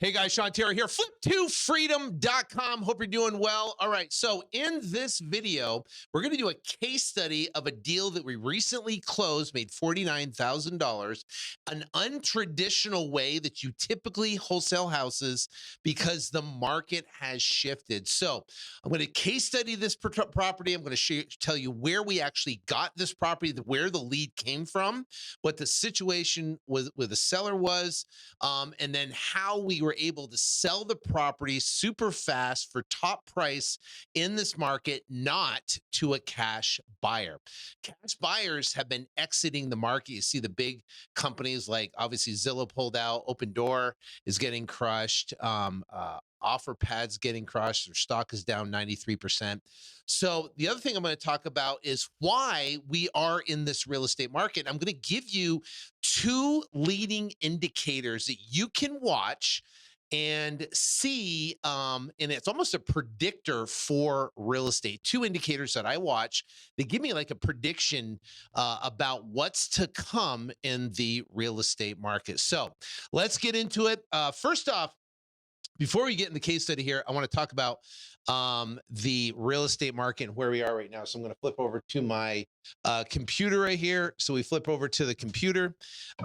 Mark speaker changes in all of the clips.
Speaker 1: Hey guys, Sean Terry here, flip2freedom.com. Hope you're doing well. All right, so in this video, we're going to do a case study of a deal that we recently closed, made $49,000, an untraditional way that you typically wholesale houses because the market has shifted. So I'm going to case study this property. I'm going to tell you where we actually got this property, where the lead came from, what the situation with the seller was, and then how we were able to sell the property super fast for top price in this market, not to a cash buyer. Cash buyers have been exiting the market. You see the big companies like obviously Zillow pulled out, Open Door is getting crushed, OfferPad's getting crushed. Their stock is down 93%. So the other thing I'm going to talk about is why we are in this real estate market. I'm going to give you two leading indicators that you can watch and see, and it's almost a predictor for real estate. Two indicators that I watch, they give me like a prediction about what's to come in the real estate market. So let's get into it. First off, before we get in the case study here, I want to talk about the real estate market and where we are right now. So I'm going to flip over to my computer right here. So we flip over to the computer.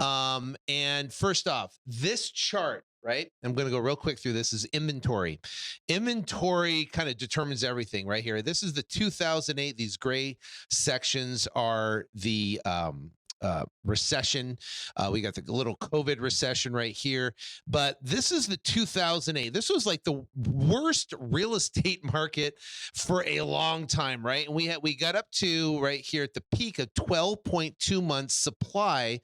Speaker 1: And first off, this chart, right? I'm going to go real quick through this, is inventory. Inventory kind of determines everything right here. This is the 2008. These gray sections are the recession. We got the little COVID recession right here, but this is the 2008. This was like the worst real estate market for a long time, right? And we got up to right here at the peak of 12.2 months supply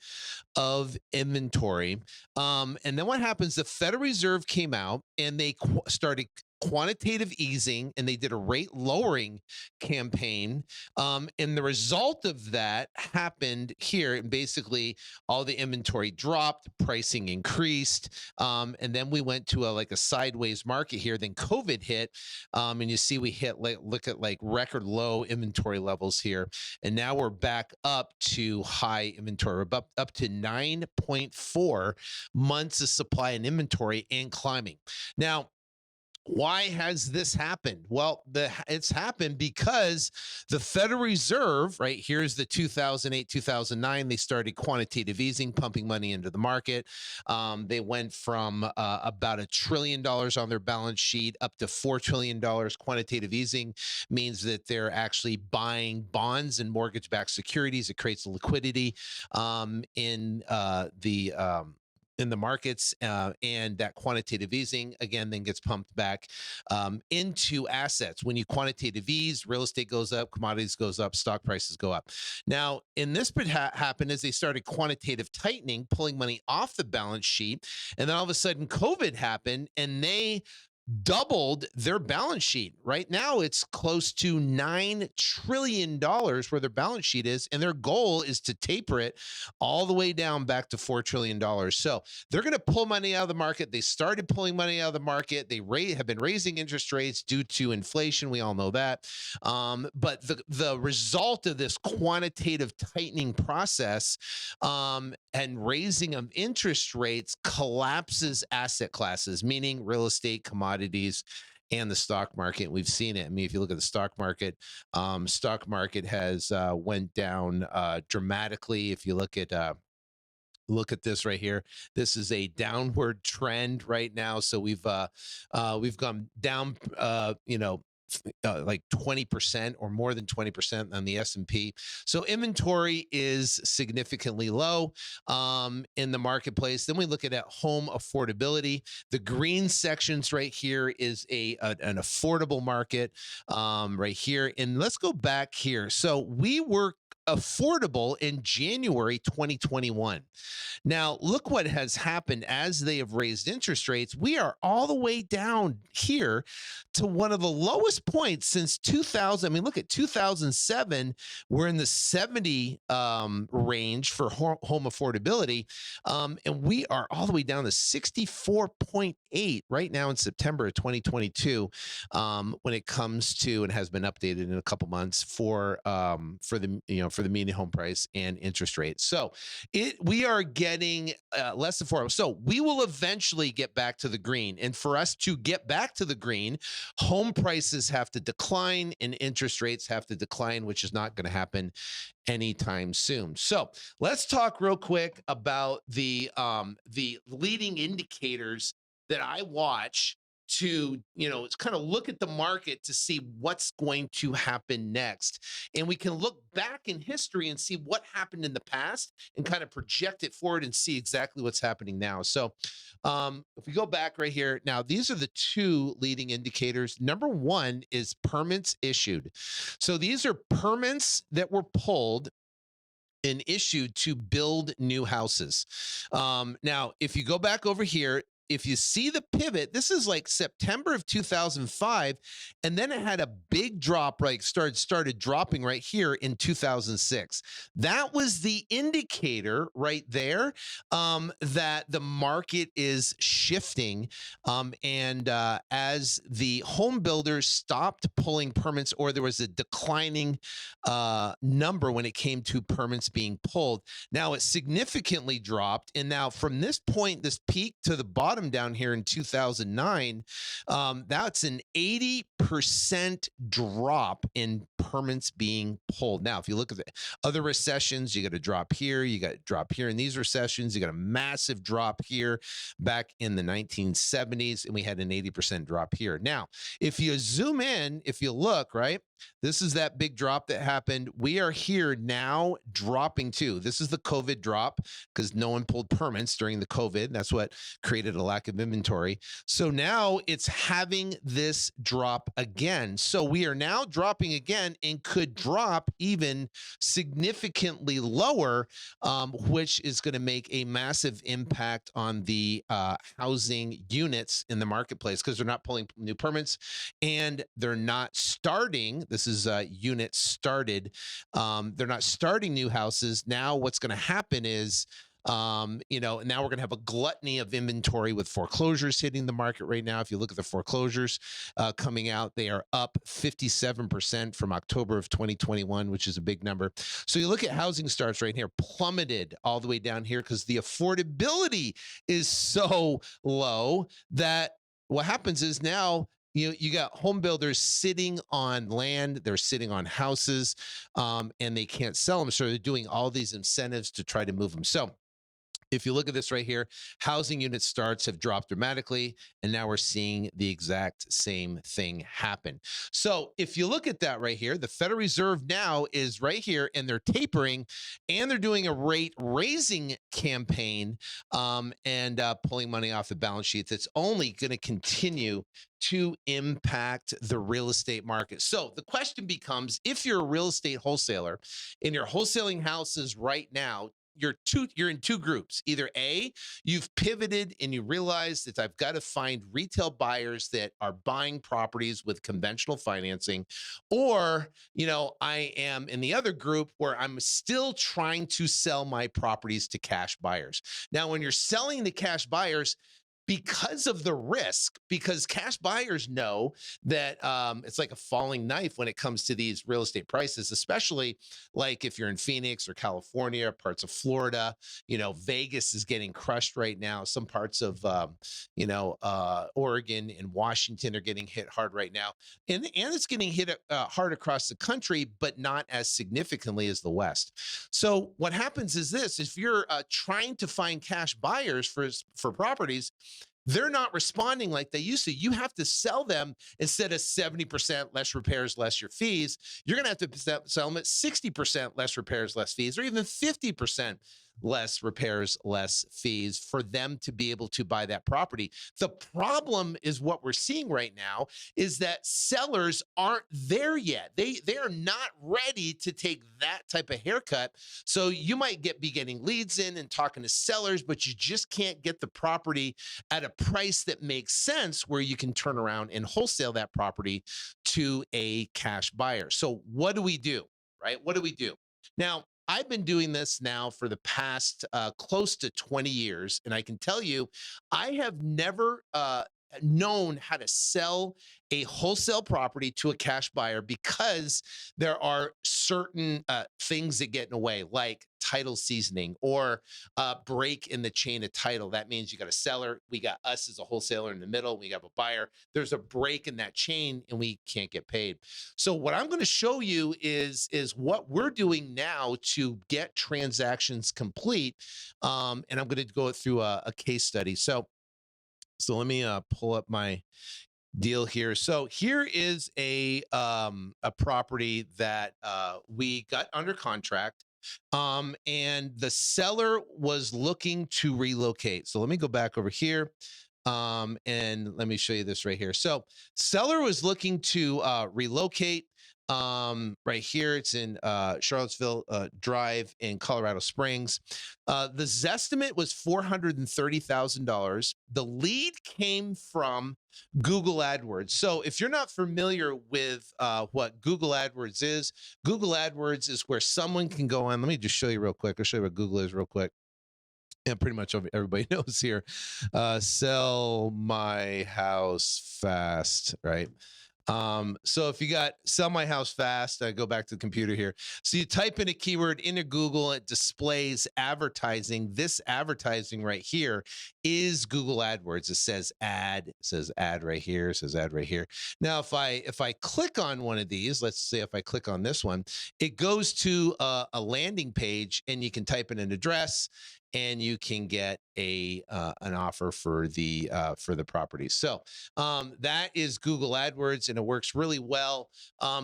Speaker 1: of inventory. And then what happens? The Federal Reserve came out and they started quantitative easing, and they did a rate lowering campaign. And the result of that happened here. And basically all the inventory dropped, pricing increased. And then we went to like a sideways market here. Then COVID hit. And you see, we hit look at like record low inventory levels here. And now we're back up to high inventory. We're up to 9.4 months of supply and inventory and climbing. Now, why has this happened? Well, it's happened because the Federal Reserve, right, here's the 2008, 2009, they started quantitative easing, pumping money into the market. They went from about $1 trillion on their balance sheet up to $4 trillion. Quantitative easing means that they're actually buying bonds and mortgage-backed securities. It creates liquidity in the markets, and that quantitative easing, again, then gets pumped back into assets. When you quantitative ease, real estate goes up, commodities goes up, stock prices go up. Now, in this happened as they started quantitative tightening, pulling money off the balance sheet, and then all of a sudden COVID happened, and they doubled their balance sheet. Right now, it's close to $9 trillion where their balance sheet is, and their goal is to taper it all the way down back to $4 trillion. So they're going to pull money out of the market. They started pulling money out of the market. They have been raising interest rates due to inflation. We all know that. But the result of this quantitative tightening process and raising of interest rates collapses asset classes, meaning real estate, commodities, and the stock market. We've seen it. I mean, if you look at the stock market has went down dramatically. If you look at this right here, this is a downward trend right now. So we've gone down, like 20% or more than 20% on the S&P. So inventory is significantly low in the marketplace. Then we look at home affordability. The green sections right here is an affordable market right here. And let's go back here. So we were affordable in January 2021. Now, look what has happened as they have raised interest rates. We are all the way down here to one of the lowest points since 2000. I mean, look at 2007. We're in the 70 range for home affordability. And we are all the way down to 64.8 right now in September of 2022 when it comes to, and has been updated in a couple months for the for the median home price and interest rate. So we are getting less than 4. So we will eventually get back to the green. And for us to get back to the green, home prices have to decline and interest rates have to decline, which is not going to happen anytime soon. So let's talk real quick about the leading indicators that I watch to, it's kind of look at the market to see what's going to happen next. And we can look back in history and see what happened in the past and kind of project it forward and see exactly what's happening now. So if we go back right here, now these are the 2 leading indicators. Number 1 is permits issued. So these are permits that were pulled and issued to build new houses. Now, if you go back over here, if you see the pivot, this is like September of 2005, and then it had a big drop, right? Started dropping right here in 2006. That was the indicator right there that the market is shifting. And as the home builders stopped pulling permits, or there was a declining number when it came to permits being pulled, now it significantly dropped. And now from this point, this peak to the bottom down here in 2009, that's an 80% drop in permits being pulled. Now, if you look at the other recessions, you got a drop here, you got a drop here. In these recessions, you got a massive drop here back in the 1970s, and we had an 80% drop here. Now, if you zoom in, if you look, right, this is that big drop that happened. We are here now dropping too. This is the COVID drop because no one pulled permits during the COVID. That's what created a lack of inventory. So now it's having this drop again. So we are now dropping again and could drop even significantly lower, which is going to make a massive impact on the housing units in the marketplace because they're not pulling new permits and they're not starting. This is units started. They're not starting new houses. Now what's going to happen is, now we're going to have a gluttony of inventory with foreclosures hitting the market right now. If you look at the foreclosures coming out, they are up 57% from October of 2021, which is a big number. So you look at housing starts right here, plummeted all the way down here because the affordability is so low that what happens is now you got home builders sitting on land, they're sitting on houses, and they can't sell them. So they're doing all these incentives to try to move them. So if you look at this right here, housing unit starts have dropped dramatically, and now we're seeing the exact same thing happen. So if you look at that right here, the Federal Reserve now is right here, and they're tapering, and they're doing a rate raising campaign and pulling money off the balance sheet that's only going to continue to impact the real estate market. So the question becomes, if you're a real estate wholesaler and you're wholesaling houses right now, you're in 2 groups. Either A, you've pivoted and you realize that I've got to find retail buyers that are buying properties with conventional financing, or, I am in the other group where I'm still trying to sell my properties to cash buyers. Now, when you're selling to cash buyers, because of the risk, because cash buyers know that it's like a falling knife when it comes to these real estate prices, especially like if you're in Phoenix or California, parts of Florida. Vegas is getting crushed right now. Some parts of, Oregon and Washington are getting hit hard right now. And it's getting hit hard across the country, but not as significantly as the West. So what happens is this: if you're trying to find cash buyers for properties, they're not responding like they used to. You have to sell them instead of 70% less repairs, less your fees. You're going to have to sell them at 60% less repairs, less fees, or even 50% less repairs, less fees for them to be able to buy that property. The problem is what we're seeing right now is that sellers aren't there yet. They are not ready to take that type of haircut. So you might be getting leads in and talking to sellers, but you just can't get the property at a price that makes sense where you can turn around and wholesale that property to a cash buyer. So what do we do, right? What do we do? Now, I've been doing this now for the past close to 20 years, and I can tell you, I have never known how to sell a wholesale property to a cash buyer because there are certain things that get in the way, like title seasoning or break in the chain of title. That means you got a seller, we got us as a wholesaler in the middle, we have a buyer. There's a break in that chain and we can't get paid. So what I'm going to show you is what we're doing now to get transactions complete. And I'm going to go through a case study. So let me pull up my deal here. So here is a property that we got under contract, and the seller was looking to relocate. So let me go back over here, and let me show you this right here. So seller was looking to relocate. Right here, it's in Charlottesville Drive in Colorado Springs. The Zestimate was $430,000. The lead came from Google AdWords. So if you're not familiar with what Google AdWords is where someone can go on. Let me just show you real quick. I'll show you what Google is real quick. And pretty much everybody knows here. Sell my house fast, right? So if you got sell my house fast, I go back to the computer here. So you type in a keyword into Google, it displays advertising. This advertising right here is Google AdWords. It says ad, right here, it says ad right here. Now, if I click on one of these, let's say if I click on this one, it goes to a landing page and you can type in an address and you can get an offer for the property. So that is Google AdWords, and it works really well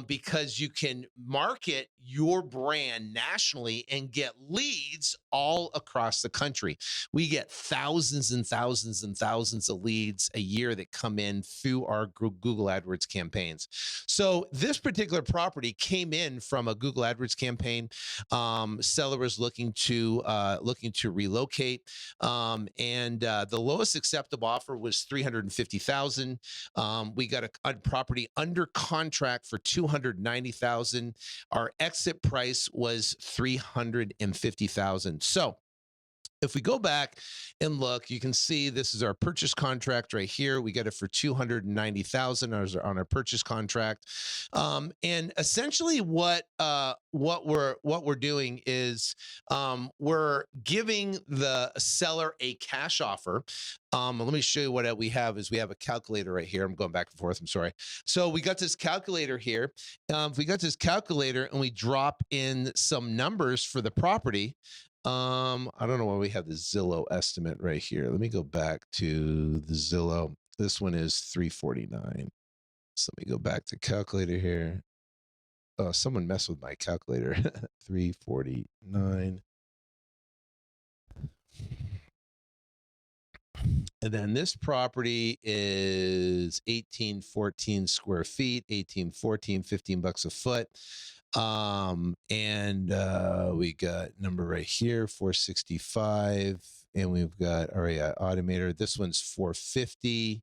Speaker 1: because you can market your brand nationally and get leads all across the country. We get thousands and thousands and thousands of leads a year that come in through our Google AdWords campaigns. So this particular property came in from a Google AdWords campaign. Seller was looking to relocate, and the lowest acceptable offer was $350,000. We got a property under contract for $290,000. Our exit price was $350,000. So if we go back and look, you can see this is our purchase contract right here. We got it for $290,000 on our purchase contract, and essentially what we're doing is we're giving the seller a cash offer. Let me show you what we have. We have a calculator right here. I'm going back and forth. I'm sorry. So we got this calculator here. If we got this calculator and we drop in some numbers for the property. I don't know why we have the Zillow estimate right here. Let me go back to the Zillow. This one is 349. So let me go back to calculator here. Oh, someone messed with my calculator. 349. And then this property is 1814 square feet, 1814, $15 a foot. And we got number right here, 465, and we've got REI Automator. This one's 450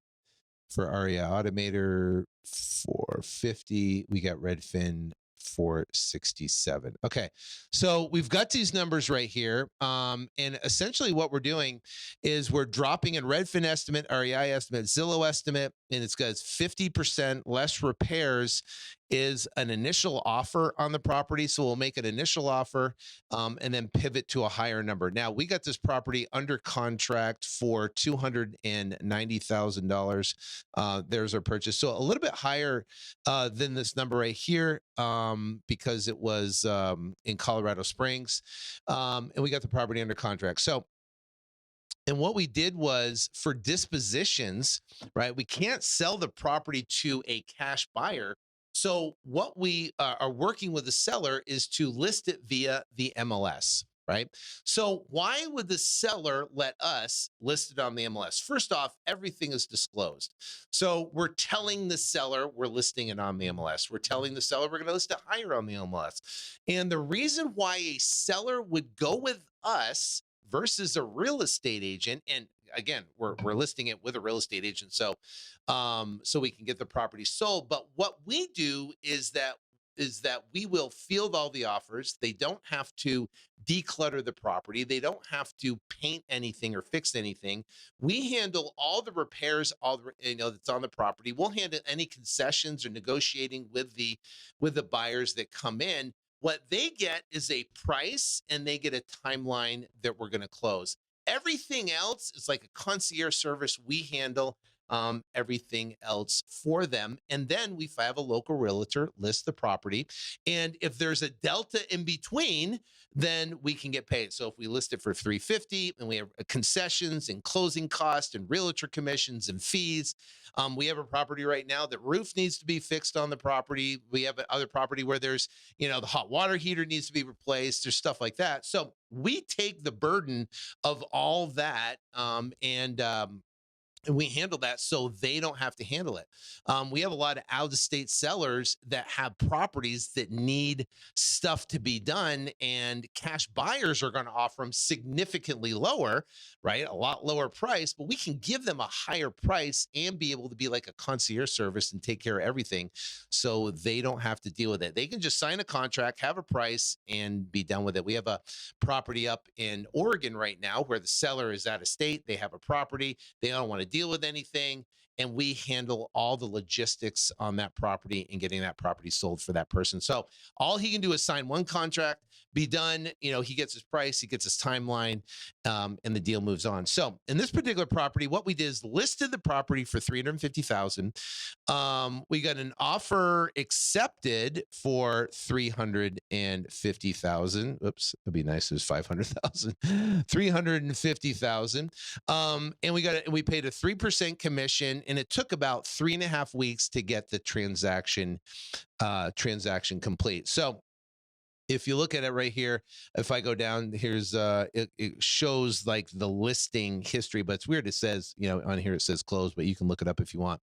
Speaker 1: for REI Automator, 450. We got Redfin, 467. Okay, so we've got these numbers right here, and essentially what we're doing is we're dropping in Redfin estimate, REI estimate, Zillow estimate, and it's got 50% less repairs is an initial offer on the property. So we'll make an initial offer and then pivot to a higher number. Now we got this property under contract for $290,000. There's our purchase. So a little bit higher than this number right here because it was in Colorado Springs. And we got the property under contract. So and what we did was for dispositions, right? We can't sell the property to a cash buyer. So what we are working with the seller is to list it via the MLS, right? So why would the seller let us list it on the MLS? First off, everything is disclosed. So we're telling the seller we're listing it on the MLS. We're telling the seller we're going to list it higher on the MLS. And the reason why a seller would go with us versus a real estate agent, and again, we're listing it with a real estate agent, so we can get the property sold. But what we do is that is that we will field all the offers. They don't have to declutter the property. They don't have to paint anything or fix anything. We handle all the repairs, all the, that's on the property. We'll handle any concessions or negotiating with the buyers that come in. What they get is a price, and they get a timeline that we're going to close. Everything else is like a concierge service. We handle everything else for them. And then we have a local realtor list the property. And if there's a delta in between, then we can get paid. So if we list it for $350 and we have concessions and closing costs and realtor commissions and fees, we have a property right now that roof needs to be fixed on the property. We have other property where there's, the hot water heater needs to be replaced. There's stuff like that. So we take the burden of all that, and we handle that so they don't have to handle it. We have a lot of out-of-state sellers that have properties that need stuff to be done, and cash buyers are going to offer them significantly lower, right? A lot lower price, but we can give them a higher price and be able to be like a concierge service and take care of everything so they don't have to deal with it. They can just sign a contract, have a price, and be done with it. We have a property up in Oregon right now where the seller is out of state. They have a property. They don't want to deal with anything, and we handle all the logistics on that property and getting that property sold for that person. So all he can do is sign one contract, be done. He gets his price, he gets his timeline, and the deal moves on. So in this particular property, what we did is listed the property for $350,000. We got an offer accepted for $350,000. Oops, it'd be nice if it was $500,000. $350,000. And we paid a 3% commission, and it took about 3.5 weeks to get the transaction complete. So if you look at it right here, if I go down, here's it shows like the listing history, but it's weird. It says, on here it says closed, but you can look it up if you want.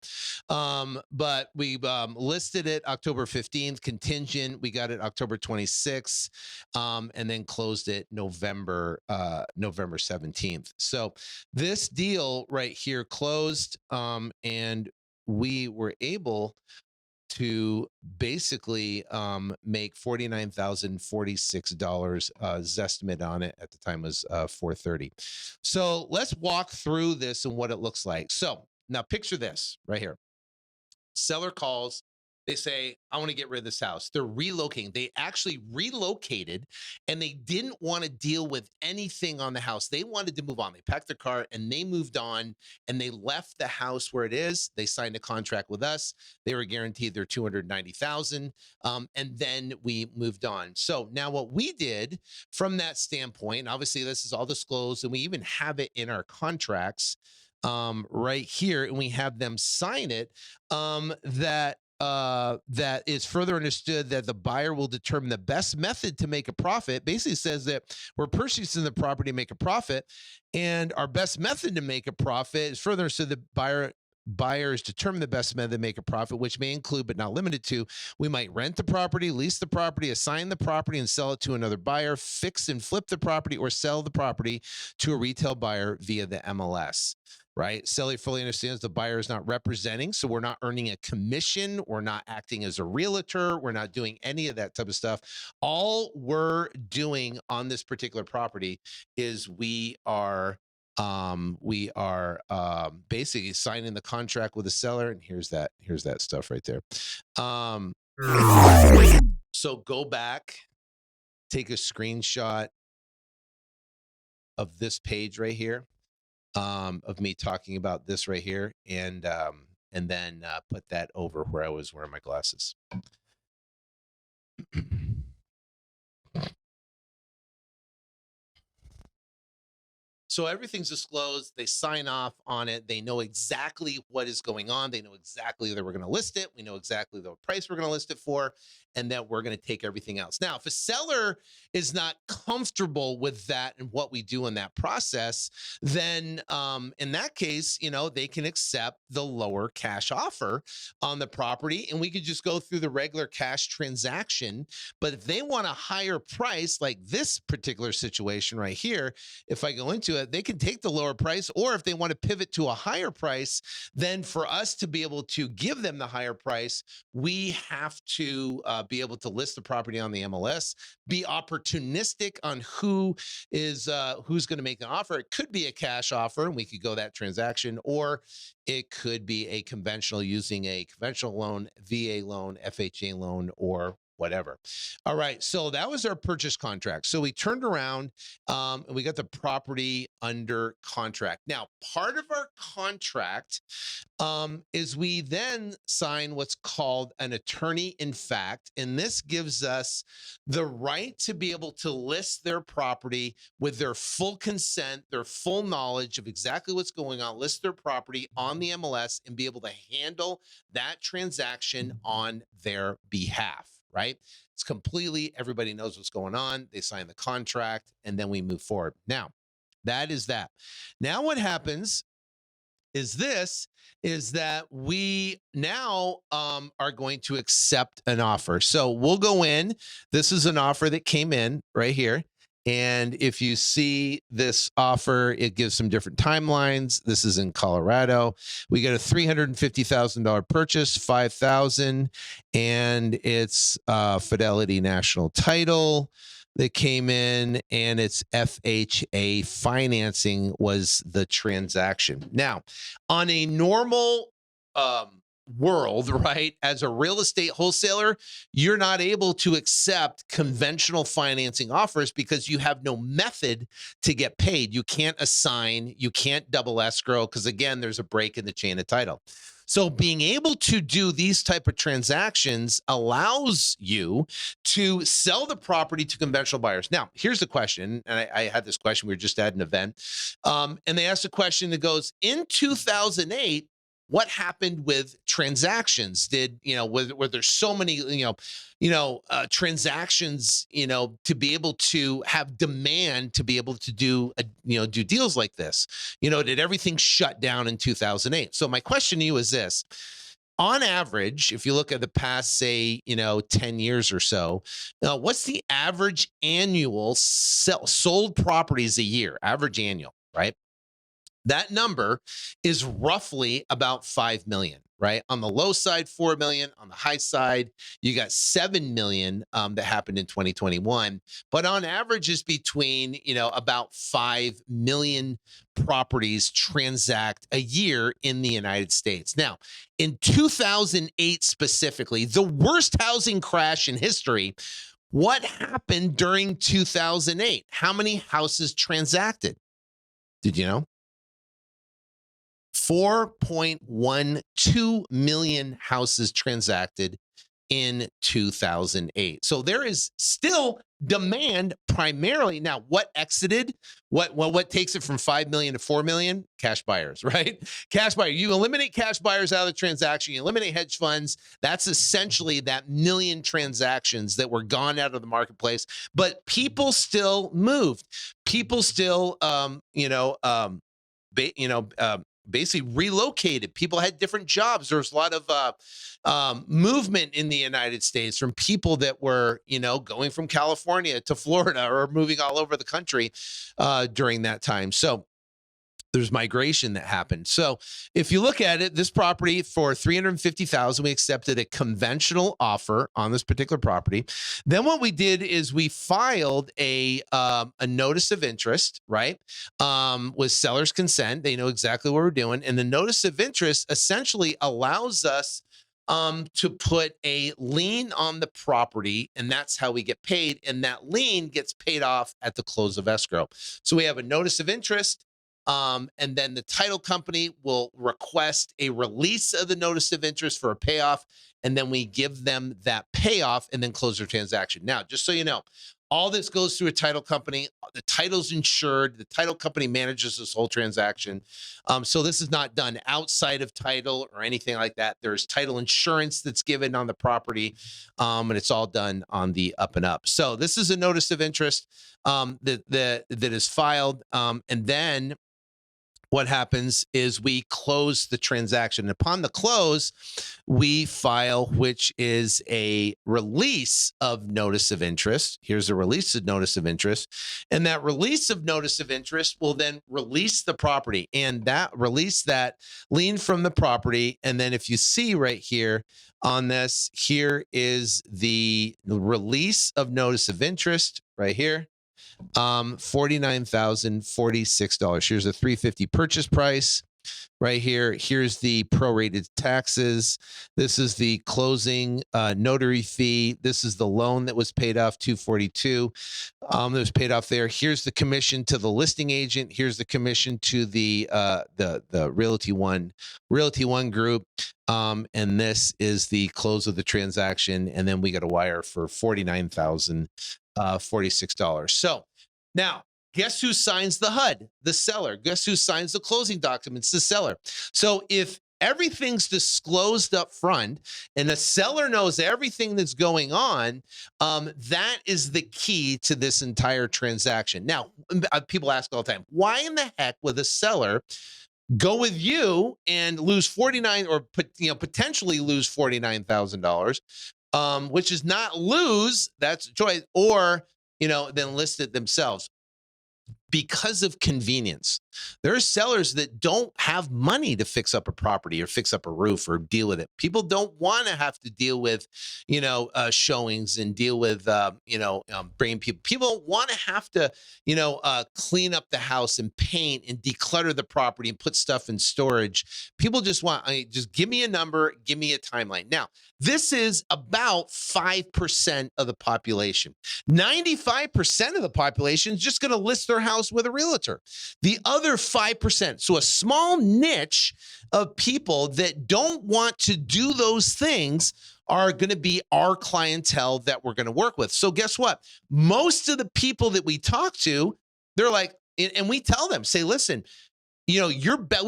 Speaker 1: But we listed it October 15th, contingent. We got it October 26th, and then closed it November 17th. So this deal right here closed, and we were able to basically make $49,046. Zestimate on it at the time was $430. So let's walk through this and what it looks like. So now picture this right here. Seller calls. They say, I want to get rid of this house. They're relocating. They actually relocated, and they didn't want to deal with anything on the house. They wanted to move on. They packed their car and they moved on, and they left the house where it is. They signed a contract with us. They were guaranteed their $290,000, and then we moved on. So now what we did from that standpoint, obviously this is all disclosed, and we even have it in our contracts right here, and we have them sign it, that is further understood that the buyer will determine the best method to make a profit. Basically says that we're purchasing the property to make a profit, and our best method to make a profit is further understood that buyers determine the best method to make a profit, which may include but not limited to, we might rent the property, lease the property, assign the property and sell it to another buyer, fix and flip the property, or sell the property to a retail buyer via the MLS. Right? Seller fully understands the buyer is not representing, so we're not earning a commission. We're not acting as a realtor. We're not doing any of that type of stuff. All we're doing on this particular property is we are basically signing the contract with the seller, and here's that stuff right there. So go back, take a screenshot of this page right here. Of me talking about this right here, and then put that over where I was wearing my glasses. So everything's disclosed. They sign off on it. They know exactly what is going on. They know exactly that we're going to list it. We know exactly the price we're going to list it for, and that we're going to take everything else. Now, if a seller is not comfortable with that and what we do in that process, then in that case, they can accept the lower cash offer on the property, and we could just go through the regular cash transaction. But if they want a higher price, like this particular situation right here, if I go into it, they can take the lower price, or if they want to pivot to a higher price, then for us to be able to give them the higher price, we have to be able to list the property on the MLS, be opportunistic on who's going to make an offer. It could be a cash offer, and we could go that transaction, or it could be a conventional, using a conventional loan, VA loan, FHA loan, or whatever. All right. So that was our purchase contract. So we turned around and we got the property under contract. Now, part of our contract is we then sign what's called an attorney in fact, and this gives us the right to be able to list their property with their full consent, their full knowledge of exactly what's going on, list their property on the MLS and be able to handle that transaction on their behalf, right? It's completely, everybody knows what's going on. They sign the contract and then we move forward. Now, that is that. Now what happens is that we now are going to accept an offer. So we'll go in. This is an offer that came in right here. And if you see this offer, it gives some different timelines. This is in Colorado. We got a $350,000 purchase, $5,000, and it's Fidelity National Title that came in, and it's FHA financing was the transaction. Now, on a normal world, right, as a real estate wholesaler, you're not able to accept conventional financing offers because you have no method to get paid. You can't assign, you can't double escrow, because again, there's a break in the chain of title. So being able to do these type of transactions allows you to sell the property to conventional buyers. Now, here's the question, and I had this question. We were just at an event, and they asked a question that goes, in 2008, what happened with transactions? Did, were there so many, transactions, to be able to have demand to be able to do deals like this? Did everything shut down in 2008? So my question to you is this: on average, if you look at the past, say, 10 years or so, what's the average annual sold properties a year? Average annual, right? That number is roughly about 5 million, right? On the low side, 4 million. On the high side, you got 7 million that happened in 2021. But on average, is between, about 5 million properties transact a year in the United States. Now, in 2008 specifically, the worst housing crash in history, what happened during 2008? How many houses transacted? Did you know? 4.12 million houses transacted in 2008. So there is still demand primarily. Now, what exited? What takes it from 5 million to 4 million? Cash buyers, right? Cash buyer. You eliminate cash buyers out of the transaction. You eliminate hedge funds. That's essentially that million transactions that were gone out of the marketplace. But people still moved. People still, basically relocated. People had different jobs. There was a lot of movement in the United States from people that were, going from California to Florida or moving all over the country during that time. So there's migration that happened. So if you look at it, this property for $350,000, we accepted a conventional offer on this particular property. Then what we did is we filed a notice of interest, right? With seller's consent. They know exactly what we're doing. And the notice of interest essentially allows us to put a lien on the property, and that's how we get paid. And that lien gets paid off at the close of escrow. So we have a notice of interest. And then the title company will request a release of the notice of interest for a payoff, and then we give them that payoff and then close their transaction. Now, just so you know, all this goes through a title company. The title's insured. The title company manages this whole transaction. So this is not done outside of title or anything like that. There's title insurance that's given on the property, and it's all done on the up and up. So this is a notice of interest that is filed, and then what happens is we close the transaction. Upon the close, we file, which is a release of notice of interest. Here's a release of notice of interest. And that release of notice of interest will then release the property, and that release that lien from the property. And then if you see right here on this, here is the release of notice of interest right here. $49,046. Here's a $350 purchase price right here. Here's the prorated taxes. This is the closing notary fee. This is the loan that was paid off, $242. That was paid off there. Here's the commission to the listing agent. Here's the commission to the Realty One group. And this is the close of the transaction. And then we got a wire for $49,046. So now, guess who signs the HUD? The seller. Guess who signs the closing documents? The seller. So if everything's disclosed up front and the seller knows everything that's going on, that is the key to this entire transaction. Now, people ask all the time, why in the heck would the seller go with you and lose potentially lose $49,000, which is not lose, that's choice, or then list it themselves? Because of convenience. There are sellers that don't have money to fix up a property or fix up a roof or deal with it. People don't want to have to deal with, showings and deal with, bringing people. People want to have to, clean up the house and paint and declutter the property and put stuff in storage. People just want, just give me a number, give me a timeline. Now, this is about 5% of the population. 95% of the population is just going to list their house with a realtor. The other 5%, so a small niche of people that don't want to do those things, are going to be our clientele that we're going to work with. So guess what? Most of the people that we talk to, they're like, and we tell them, say, listen, we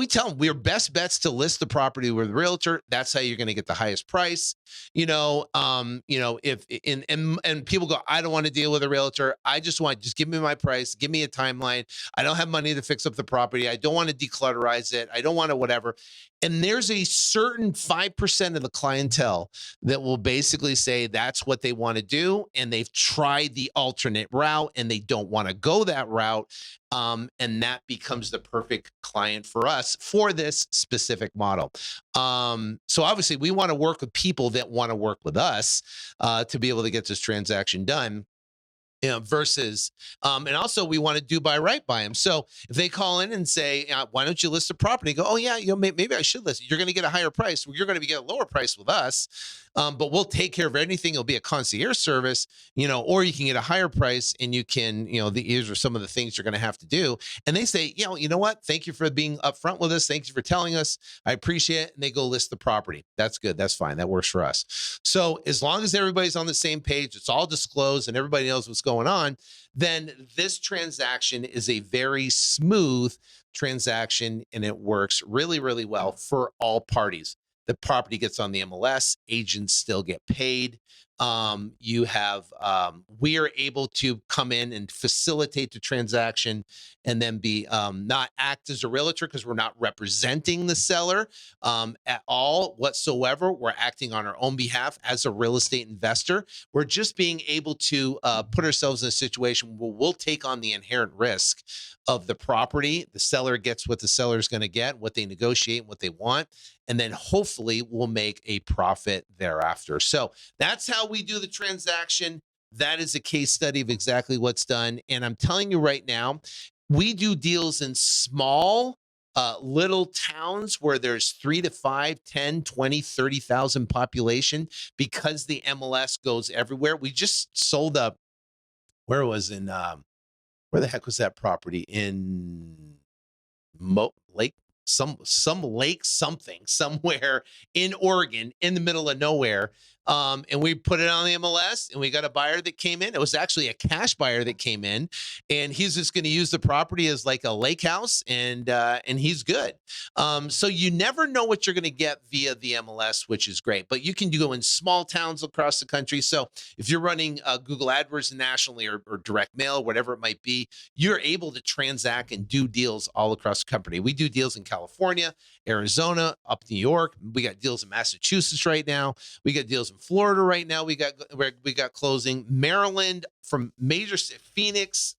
Speaker 1: tell them we're best bets to list the property with a realtor. That's how you're going to get the highest price. If people go, I don't want to deal with a realtor. Just give me my price. Give me a timeline. I don't have money to fix up the property. I don't want to declutterize it. I don't want to whatever. And there's a certain 5% of the clientele that will basically say that's what they want to do. And they've tried the alternate route and they don't want to go that route. And that becomes the perfect client for us for this specific model. So obviously we want to work with people that want to work with us to be able to get this transaction done. Versus, and also we want to do by right by them. So if they call in and say, why don't you list a property? Go, oh yeah, maybe I should list it. You're going to get a higher price. You're going to get a lower price with us, but we'll take care of anything. It'll be a concierge service, or you can get a higher price and you can, these are some of the things you're going to have to do. And they say, you know what? Thank you for being upfront with us. Thank you for telling us. I appreciate it. And they go list the property. That's good. That's fine. That works for us. So as long as everybody's on the same page, it's all disclosed and everybody knows what's going on, then this transaction is a very smooth transaction and it works really, really well for all parties. The property gets on the MLS, agents still get paid. We are able to come in and facilitate the transaction and then be not act as a realtor because we're not representing the seller at all whatsoever. We're acting on our own behalf as a real estate investor. We're just being able to put ourselves in a situation where we'll take on the inherent risk of the property. The seller gets what the seller is going to get, what they negotiate, what they want, and then hopefully we'll make a profit thereafter. So that's how we do the transaction. That is a case study of exactly what's done. And I'm telling you right now, we do deals in small, little towns where there's 3 to 5, 10, 20, 30,000 population because the MLS goes everywhere. We just sold up, where the heck was that property? In Lake, some lake, something, somewhere in Oregon, in the middle of nowhere. And we put it on the MLS, and we got a buyer that came in. It was actually a cash buyer that came in, and he's just going to use the property as like a lake house, and he's good. So you never know what you're going to get via the MLS, which is great. But you can go in small towns across the country. So if you're running Google AdWords nationally or direct mail, whatever it might be, you're able to transact and do deals all across the country. We do deals in California, Arizona, up New York. We got deals in Massachusetts right now. We got deals in Florida right now. We got closing Maryland, from major Phoenix,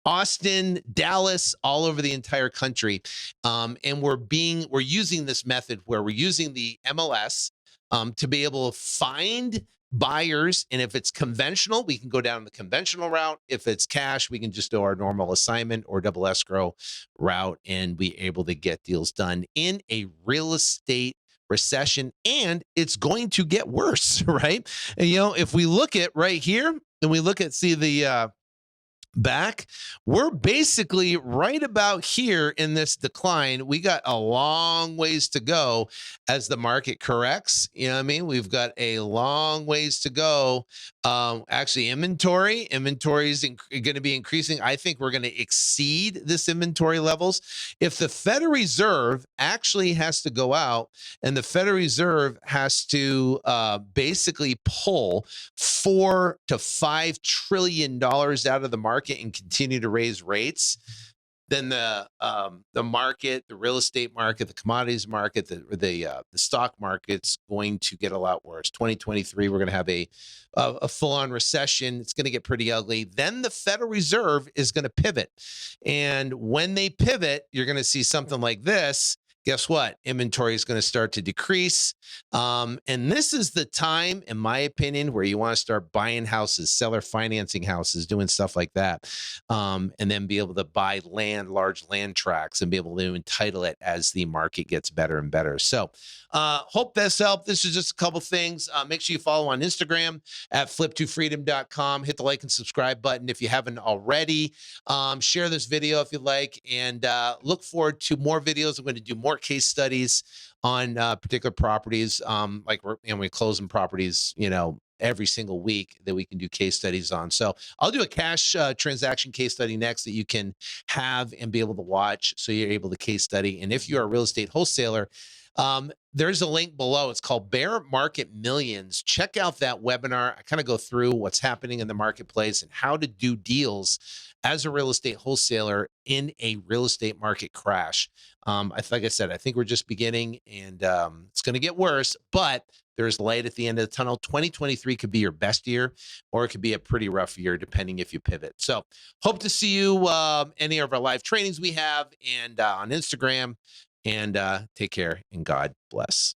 Speaker 1: Austin, Dallas, all over the entire country. And we're using this method where we're using the MLS to be able to find buyers. And if it's conventional, we can go down the conventional route. If it's cash, we can just do our normal assignment or double escrow route and be able to get deals done in a real estate recession. And it's going to get worse, right? And, if we look at right here and we look at, see the back, we're basically right about here in this decline. We got a long ways to go as the market corrects. You know what I mean? We've got a long ways to go. Actually, inventory is going to be increasing. I think we're going to exceed this inventory levels. If the Federal Reserve actually has to go out and the Federal Reserve has to basically pull $4 to $5 trillion out of the market and continue to raise rates, then the market, the real estate market, the commodities market, the stock market's going to get a lot worse. 2023, we're going to have a full-on recession. It's going to get pretty ugly. Then the Federal Reserve is going to pivot, and when they pivot, you're going to see something like this. Guess what? Inventory is going to start to decrease. And this is the time, in my opinion, where you want to start buying houses, seller financing houses, doing stuff like that. And then be able to buy large land tracts, and be able to entitle it as the market gets better and better. So hope this helped. This is just a couple things. Make sure you follow on Instagram at flip2freedom.com. Hit the like and subscribe button if you haven't already. Share this video if you like, and look forward to more videos. I'm going to do more case studies on particular properties. We close in properties, every single week that we can do case studies on. So I'll do a cash transaction case study next that you can have and be able to watch, so you're able to case study. And if you're a real estate wholesaler, there's a link below. It's called Bear Market Millions. Check out that webinar. I kind of go through what's happening in the marketplace and how to do deals as a real estate wholesaler in a real estate market crash. Like I said, I think we're just beginning, and it's going to get worse, but there's light at the end of the tunnel. 2023 could be your best year, or it could be a pretty rough year, depending if you pivot. So hope to see you any of our live trainings we have, and on Instagram. And take care, and God bless.